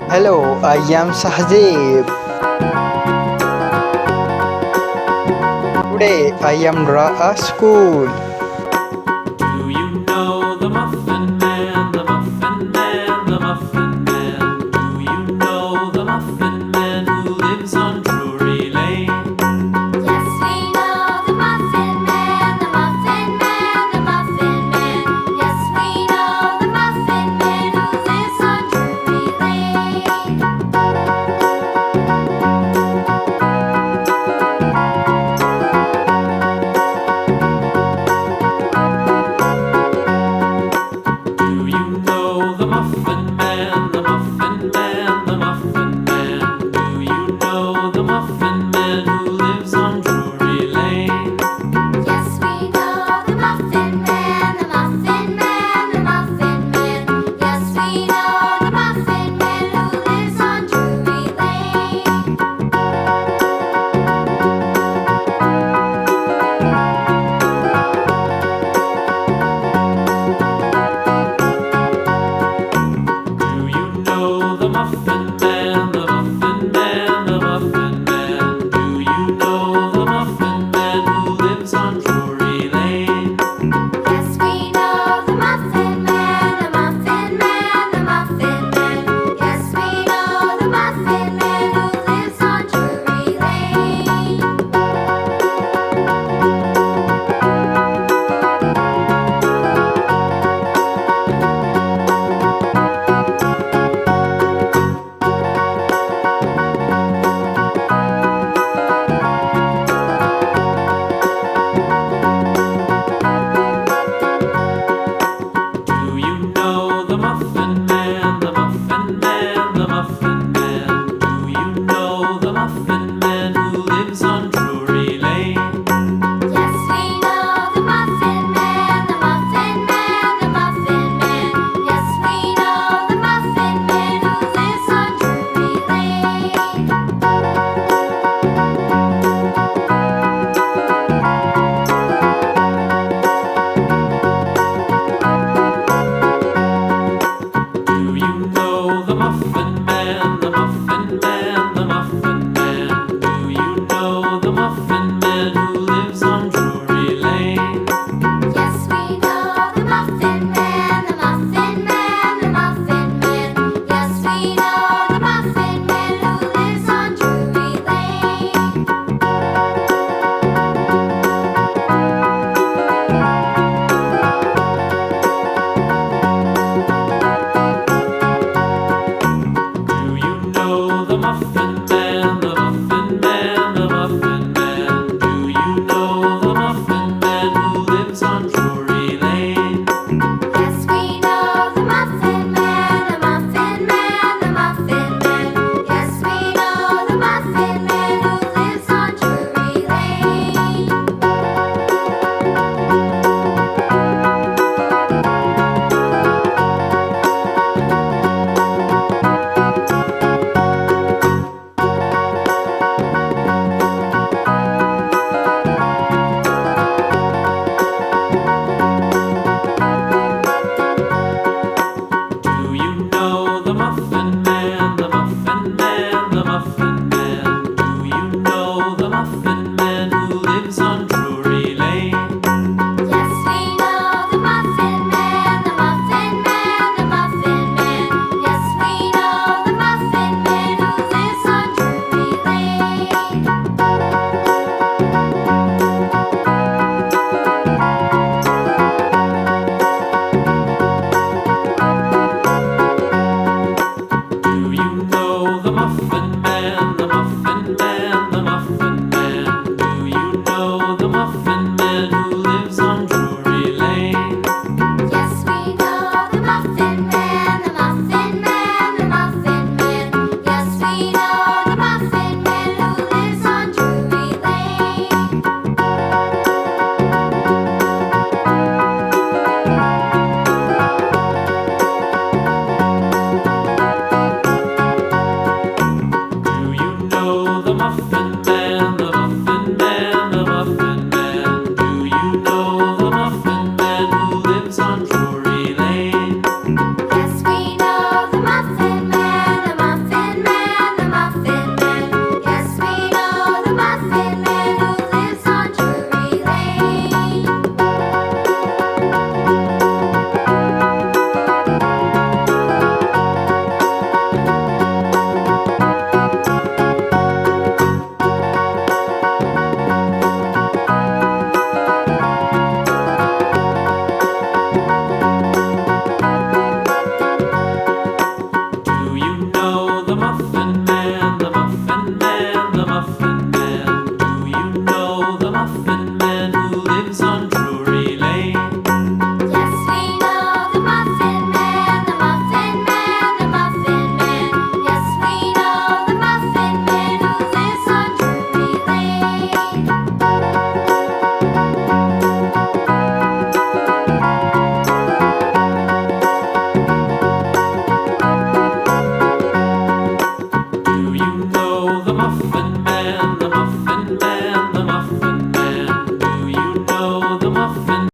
Hello, I am Sahajib. Today I am draw a school. Do you know the Muffin Man, the Muffin Man, the Muffin Man? Do you know the Muffin Man who lives on Drury Lane? Yes, we know the Muffin Man, the Muffin Man, the Muffin Man. Yes, we know the Muffin Man who lives on Drury Lane. Do you know the Muffin Man, the Muffin Man, the Muffin Man? Do you know the Muffin Man who lives on Drury Lane? Yes, we know the Muffin Man, the Muffin Man, the Muffin Man. Yes, we know the Muffin Man who lives on Drury Lane. Do you know the Muffin